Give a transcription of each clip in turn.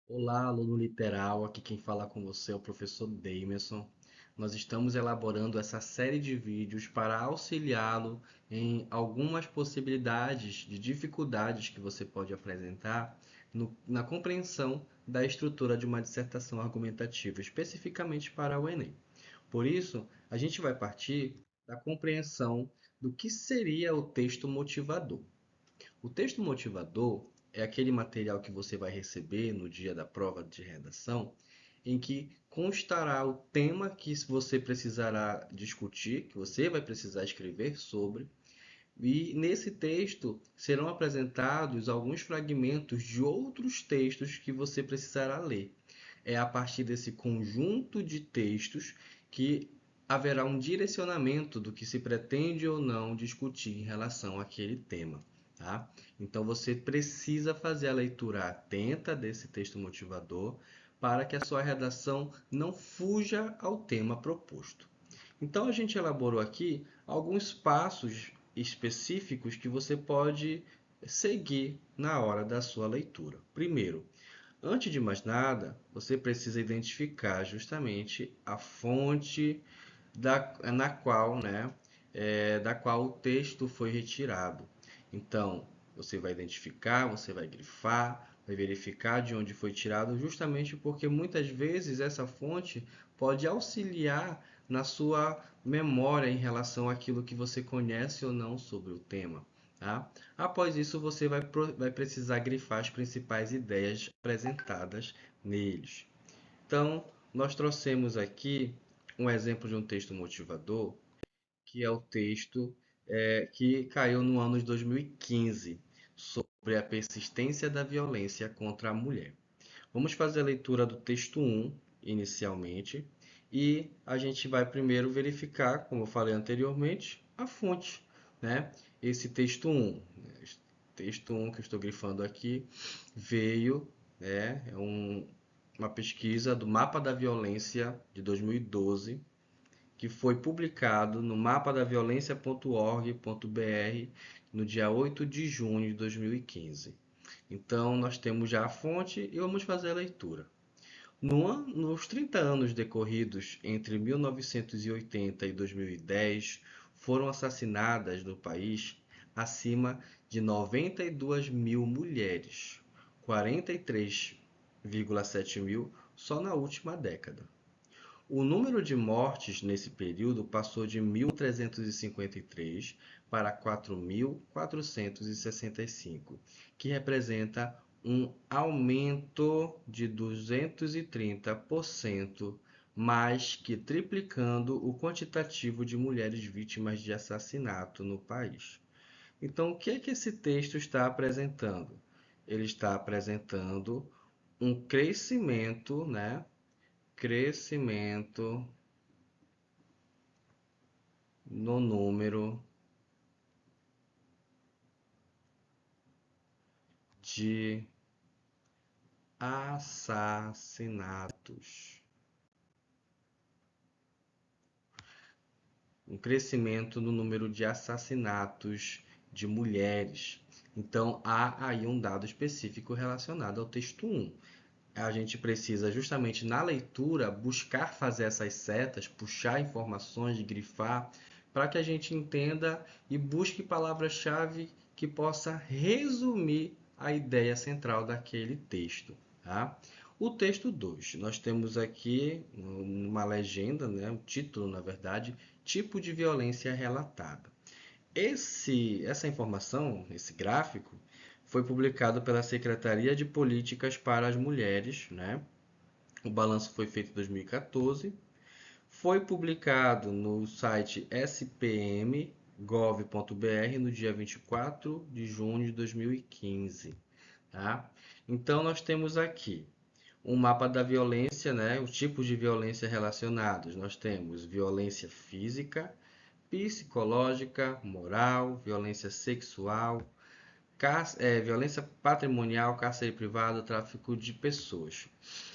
Olá, aluno literal. Aqui quem fala com você é o professor Damerson. Nós estamos elaborando essa série de vídeos para auxiliá-lo em algumas possibilidades de dificuldades que você pode apresentar na compreensão da estrutura de uma dissertação argumentativa, especificamente para o Enem. Por isso, a gente vai partir da compreensão do que seria o texto motivador. O texto motivador é aquele material que você vai receber no dia da prova de redação, em que constará o tema que você precisará discutir, que você vai precisar escrever sobre, e nesse texto serão apresentados alguns fragmentos de outros textos que você precisará ler. É a partir desse conjunto de textos que haverá um direcionamento do que se pretende ou não discutir em relação àquele tema. Tá? Então você precisa fazer a leitura atenta desse texto motivador para que a sua redação não fuja ao tema proposto. Então a gente elaborou aqui alguns passos específicos que você pode seguir na hora da sua leitura. Primeiro, antes de mais nada, você precisa identificar justamente a fonte na qual, da qual o texto foi retirado. Então, você vai identificar, você vai grifar, vai verificar de onde foi tirado, justamente porque muitas vezes essa fonte pode auxiliar na sua memória em relação àquilo que você conhece ou não sobre o tema. Tá? Após isso, você vai precisar grifar as principais ideias apresentadas neles. Então, nós trouxemos aqui um exemplo de um texto motivador, que é o texto que caiu no ano de 2015, sobre a persistência da violência contra a mulher. Vamos fazer a leitura do texto 1, inicialmente, e a gente vai primeiro verificar, como eu falei anteriormente, a fonte, né? Esse texto 1, texto 1 que eu estou grifando aqui, veio, uma pesquisa do Mapa da Violência de 2012, que foi publicado no mapadaviolência.org.br no dia 8 de junho de 2015. Então, nós temos já a fonte e vamos fazer a leitura. Nos 30 anos decorridos entre 1980 e 2010, foram assassinadas no país acima de 92 mil mulheres, 43,7 mil só na última década. O número de mortes nesse período passou de 1.353 para 4.465, que representa um aumento de 230%, mais que triplicando o quantitativo de mulheres vítimas de assassinato no país. Então, o que é que esse texto está apresentando? Ele está apresentando um crescimento, né? Crescimento no número de assassinatos. Um crescimento no número de assassinatos de mulheres. Então, há aí um dado específico relacionado ao texto 1. A gente precisa, justamente na leitura, buscar fazer essas setas, puxar informações, grifar, para que a gente entenda e busque palavras-chave que possa resumir a ideia central daquele texto. Tá? O texto 2, nós temos aqui uma legenda, né, um título, na verdade, tipo de violência relatada. Essa informação, esse gráfico, foi publicado pela Secretaria de Políticas para as Mulheres, né? O balanço foi feito em 2014. Foi publicado no site spm.gov.br no dia 24 de junho de 2015. Tá? Então, nós temos aqui um mapa da violência, né? Os tipos de violência relacionados. Nós temos violência física, psicológica, moral, violência sexual, violência patrimonial, cárcere privado, tráfico de pessoas.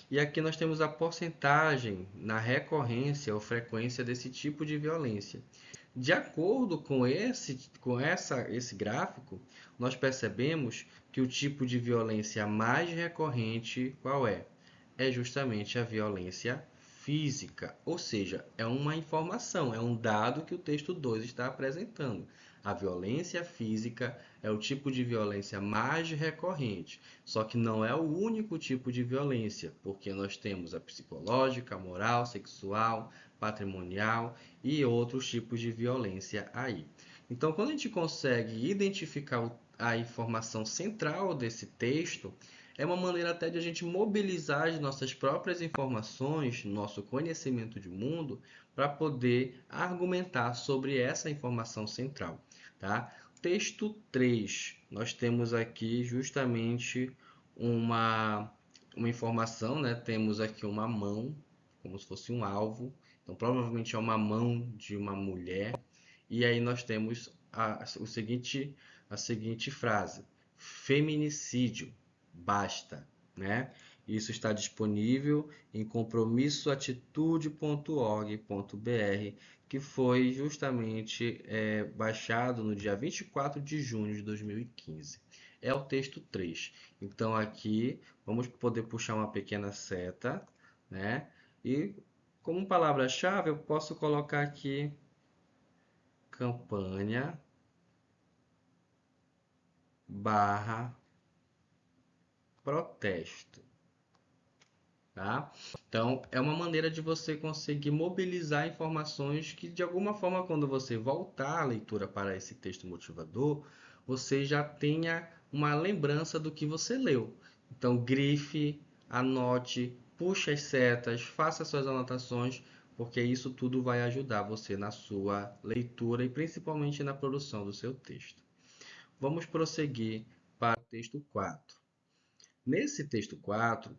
E aqui nós temos a porcentagem na recorrência ou frequência desse tipo de violência. De acordo com esse gráfico, nós percebemos que o tipo de violência mais recorrente, qual é? É justamente a violência física, ou seja, é uma informação, é um dado que o texto 2 está apresentando. A violência física é o tipo de violência mais recorrente, só que não é o único tipo de violência, porque nós temos a psicológica, a moral, sexual, patrimonial e outros tipos de violência aí. Então, quando a gente consegue identificar a informação central desse texto, é uma maneira até de a gente mobilizar as nossas próprias informações, nosso conhecimento de mundo, para poder argumentar sobre essa informação central, tá? Texto 3, nós temos aqui justamente uma, uma informação, né? Temos aqui uma mão, como se fosse um alvo, então provavelmente é uma mão de uma mulher, e aí nós temos a seguinte frase: feminicídio, basta, né? Isso está disponível em compromissoatitude.org.br, que foi justamente baixado no dia 24 de junho de 2015. É o texto 3. Então aqui vamos poder puxar uma pequena seta, né? E como palavra-chave eu posso colocar aqui campanha barra protesto, tá? Então, é uma maneira de você conseguir mobilizar informações que, de alguma forma, quando você voltar a leitura para esse texto motivador, você já tenha uma lembrança do que você leu. Então, grife, anote, puxe as setas, faça suas anotações, porque isso tudo vai ajudar você na sua leitura e principalmente na produção do seu texto. Vamos prosseguir para o texto 4. Nesse texto 4,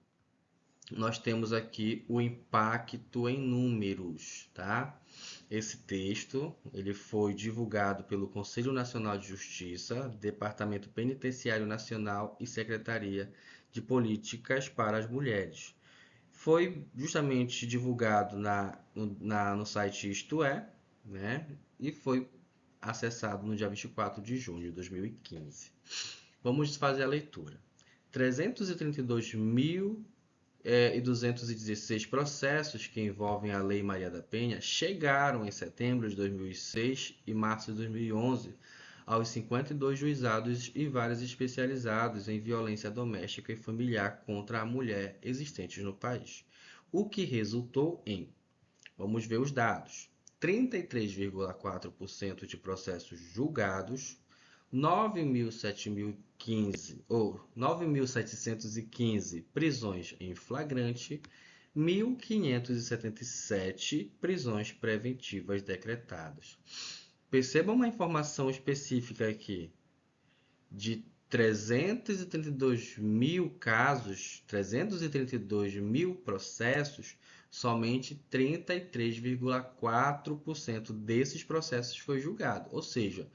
nós temos aqui o impacto em números, tá? Esse texto, ele foi divulgado pelo Conselho Nacional de Justiça, Departamento Penitenciário Nacional e Secretaria de Políticas para as Mulheres. Foi justamente divulgado no site Isto É, né? E foi acessado no dia 24 de junho de 2015. Vamos fazer a leitura. 332.216 processos que envolvem a Lei Maria da Penha chegaram em setembro de 2006 e março de 2011 aos 52 juizados e vários especializados em violência doméstica e familiar contra a mulher existentes no país, o que resultou em, vamos ver os dados, 33,4% de processos julgados, 9.715 prisões em flagrante, 1.577 prisões preventivas decretadas. Perceba uma informação específica aqui. De 332 mil casos, 332 mil processos, somente 33,4% desses processos foi julgado. Ou seja,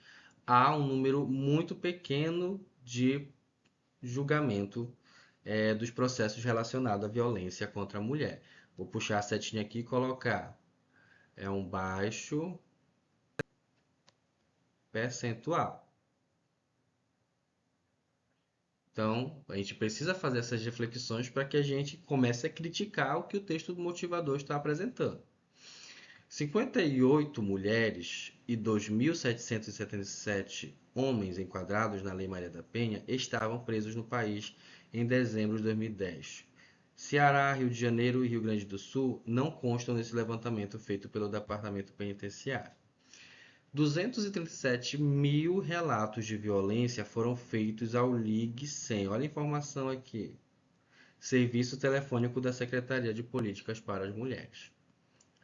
há um número muito pequeno de julgamento dos processos relacionados à violência contra a mulher. Vou puxar a setinha aqui e colocar um baixo percentual. Então, a gente precisa fazer essas reflexões para que a gente comece a criticar o que o texto motivador está apresentando. 58 mulheres e 2.777 homens enquadrados na Lei Maria da Penha estavam presos no país em dezembro de 2010. Ceará, Rio de Janeiro e Rio Grande do Sul não constam nesse levantamento feito pelo Departamento Penitenciário. 237 mil relatos de violência foram feitos ao Ligue 100. Olha a informação aqui. Serviço telefônico da Secretaria de Políticas para as Mulheres.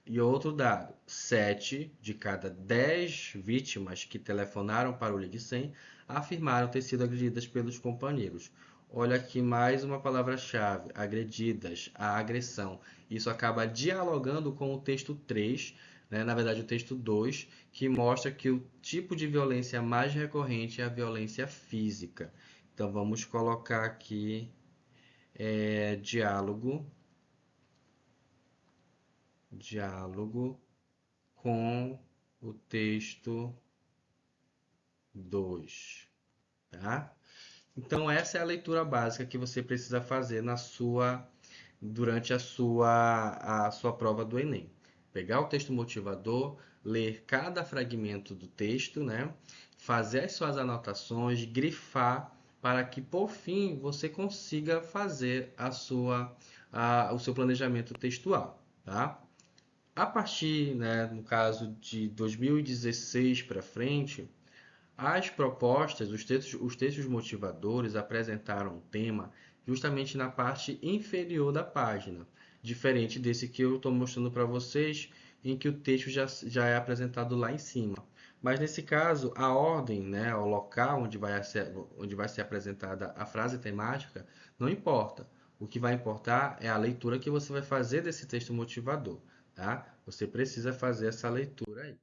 E outro dado, 7 de cada 10 vítimas que telefonaram para o Ligue 100 afirmaram ter sido agredidas pelos companheiros. Olha aqui mais uma palavra-chave, agredidas, a agressão. Isso acaba dialogando com o texto 3, né? Na verdade o texto 2, que mostra que o tipo de violência mais recorrente é a violência física. Então vamos colocar aqui diálogo com o texto 2, tá? Então, essa é a leitura básica que você precisa fazer durante a sua prova do Enem. Pegar o texto motivador, ler cada fragmento do texto, né? Fazer as suas anotações, grifar, para que por fim você consiga fazer o seu planejamento textual, tá? A partir, né, no caso de 2016 para frente, as propostas, os textos motivadores apresentaram o tema justamente na parte inferior da página, diferente desse que eu estou mostrando para vocês, em que o texto já é apresentado lá em cima. Mas nesse caso, a ordem, né, o local onde vai ser apresentada a frase temática, não importa. O que vai importar é a leitura que você vai fazer desse texto motivador, tá? Você precisa fazer essa leitura aí.